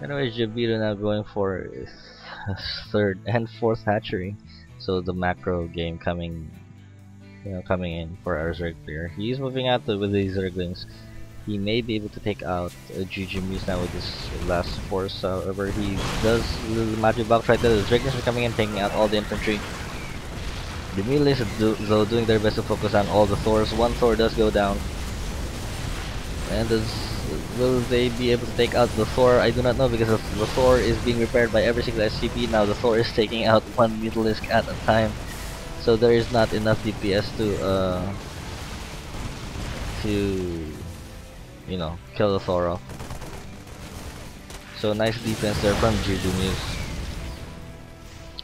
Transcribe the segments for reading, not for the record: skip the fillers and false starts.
Anyway, Jabito now going for his third and fourth hatchery. So the macro game coming in for our Zerg player. He's moving out with these Zerglings. He may be able to take out GGMuse now with his last force. However, he does a little magic box right there. The Zerglings are coming in, taking out all the infantry. The melees though doing their best to focus on all the Thors. One Thor does go down. And will they be able to take out the Thor? I do not know, because the Thor is being repaired by every single SCP. Now the Thor is taking out one Mutalisk at a time. So there is not enough DPS to kill the Thor off. So nice defense there from GGMuse.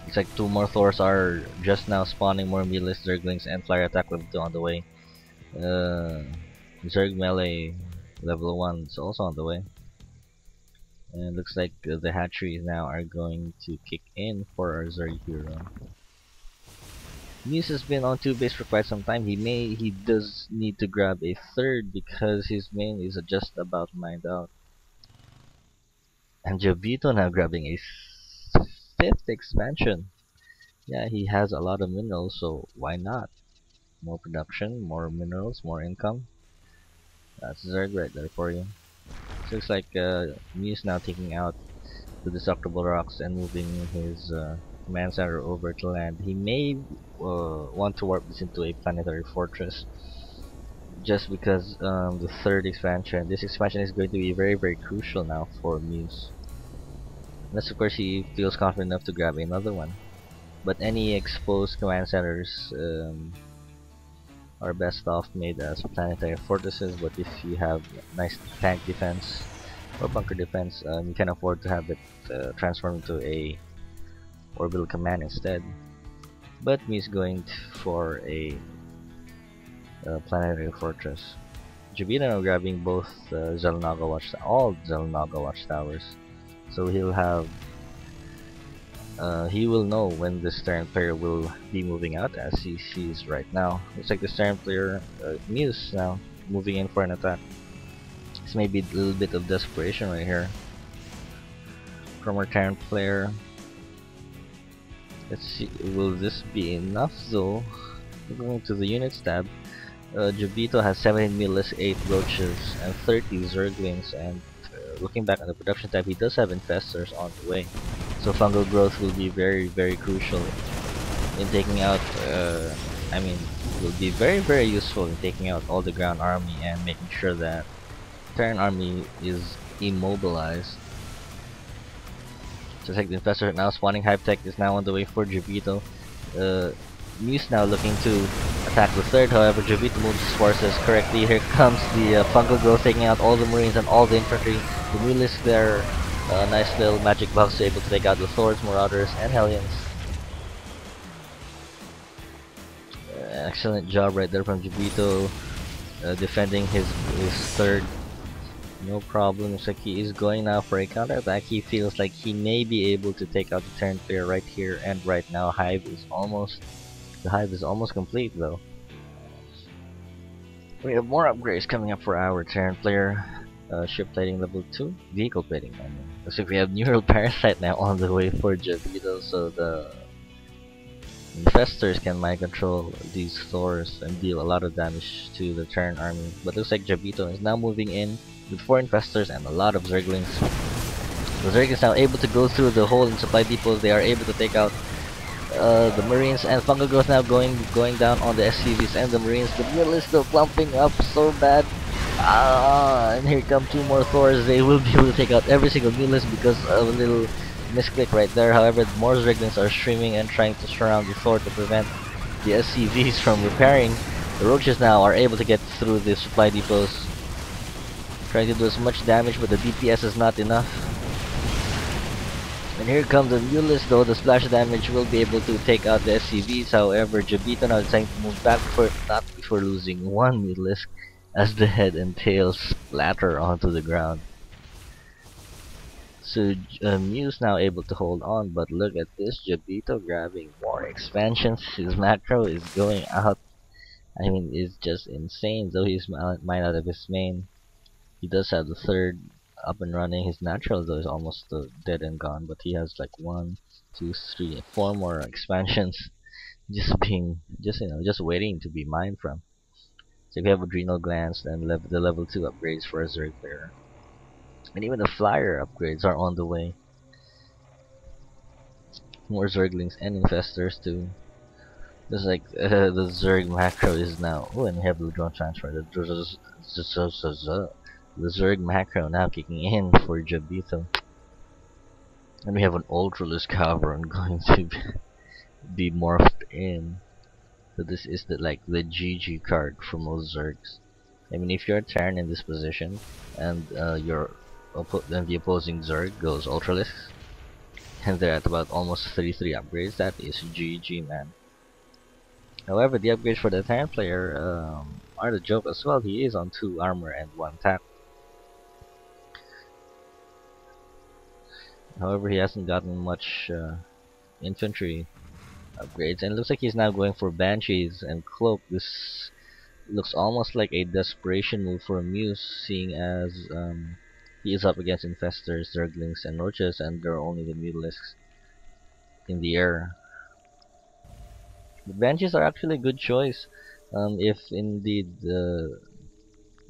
It's like two more Thors are just now spawning, more Meatless Zerglings and Flyer Attack level 2 on the way. Zerg Melee level 1 is also on the way. And looks like the hatcheries now are going to kick in for our Zerg hero. Muse has been on 2 base for quite some time. He does need to grab a third because his main is just about mined out. And Jabito now grabbing a 5th expansion. Yeah, he has a lot of minerals, so why not? More production, more minerals, more income. That's Zerg right there for you. So looks like Muse now taking out the destructible rocks and moving his command center over to land. He may want to warp this into a planetary fortress, just because the 3rd expansion. This expansion is going to be very, very crucial now for Muse. Unless of course he feels confident enough to grab another one. But any exposed command centers are best off made as planetary fortresses. But if you have nice tank defense or bunker defense, you can afford to have it transformed into a orbital command instead. But me is going for a planetary fortress. Jabito now grabbing both all Xel'Naga watchtowers, so he'll have he will know when the Terran player will be moving out, as he sees right now. Looks like the Terran player, Muse, now moving in for an attack. This may be a little bit of desperation right here from our Terran player. Let's see, will this be enough though? Going to the units tab, Jabito has 17 Meatless, 8 Roaches, and 30 Zerglings, and looking back at the production tab, he does have Infestors on the way. So fungal growth will be very, very crucial in taking out, will be very, very useful in taking out all the ground army and making sure that Terran army is immobilized. Just like the Infestor now spawning, Hype Tech is now on the way for Jabito. Muse now looking to attack the 3rd, however Jabito moves his forces correctly. Here comes the fungal growth taking out all the Marines and all the infantry. The Mutalisk there, nice little magic box able to take out the Thors, Marauders, and Hellions. Excellent job right there from Jabito, defending his 3rd. No problem. Looks like he is going now for a counterattack. He feels like he may be able to take out the Terran player right here and right now. The hive is almost complete though. We have more upgrades coming up for our Terran player. Ship plating level 2, vehicle plating. Looks like we have Neural Parasite now on the way for Jabito, so the Infestors can mind control these Thors and deal a lot of damage to the Terran army. But looks like Jabito is now moving in with 4 Infestors and a lot of Zerglings. The Zerglings now able to go through the hole in supply depots. They are able to take out the Marines, and fungal growth now going down on the SCVs and the Marines. The middle is still clumping up so bad. And here come 2 more Thors. They will be able to take out every single Mutalisk because of a little misclick right there. However, more Zerglings are streaming and trying to surround the Thor to prevent the SCVs from repairing. The Roaches now are able to get through the supply depots, trying to do as much damage, but the DPS is not enough. And here comes the Mutalisk though. The splash damage will be able to take out the SCVs. However, Jabito now deciding to move back not before losing 1 Mutalisk, as the head and tail splatter onto the ground. So Muse now able to hold on, but look at this, Jabito grabbing more expansions. His macro is going out. I mean, it's just insane. Though he's mined out of his main, he does have the 3rd up and running. His natural though is almost dead and gone, but he has like one, two, three, four more expansions just waiting to be mined from. So if you have adrenal glands, then the level 2 upgrades for a Zerg player. And even the flyer upgrades are on the way. More Zerglings and infestors too. Just like the Zerg macro is now. Oh, and we have the drone transfer. The Zerg macro now kicking in for Jabito. And we have an Ultralisk Cavern going to be morphed in. So this is the GG card for most Zergs. I mean, if you're a Terran in this position, and then the opposing Zerg goes Ultralisk, and they're at about almost 33 upgrades, that is GG, man. However, the upgrades for the Terran player are the joke as well. He is on 2 armor and 1 tap. However, he hasn't gotten much infantry upgrades, and it looks like he's now going for Banshees and Cloak. This looks almost like a desperation move for Muse, seeing as he is up against Infestors, Zerglings, and Roaches, and there are only the Mutalisks in the air. The Banshees are actually a good choice if indeed the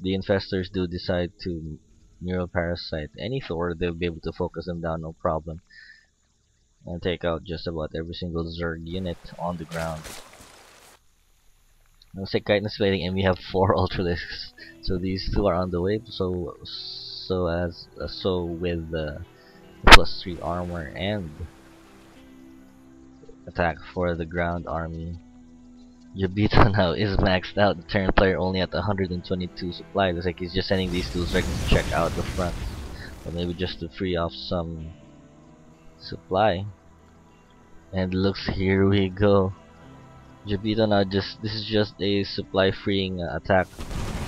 Infestors do decide to Neural Parasite any Thor. They'll be able to focus them down no problem and take out just about every single Zerg unit on the ground. Looks like Chitinous Plating, and we have 4 Ultralisks. So these 2 are on the way. So with the +3 armor and attack for the ground army. Jabito now is maxed out. The Terran player only at 122 supply. Looks like he's just sending these 2 seconds to check out the front, or maybe just to free off some supply. And looks, here we go. Jabito now this is just a supply freeing attack.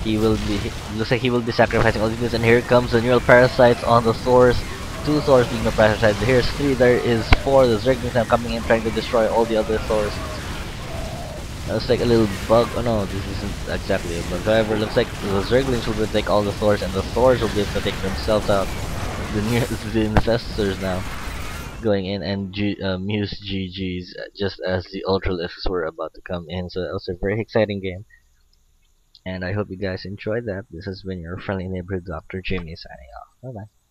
Looks like he will be sacrificing all these units, and here comes the neural parasites on the Thors. 2 Thors being neural parasites. Here's 3, there is 4. The Zerglings now coming in trying to destroy all the other Thors. Looks like a little bug. Oh no, this isn't exactly a bug. However, looks like the Zerglings will be able to take all the Thors, and the Thors will be able to take themselves out. The Infestors now going in, and Muse GG's just as the Ultralisks were about to come in. So that was a very exciting game, and I hope you guys enjoyed that. This has been your friendly neighborhood Dr. Jimmy signing off. Bye bye.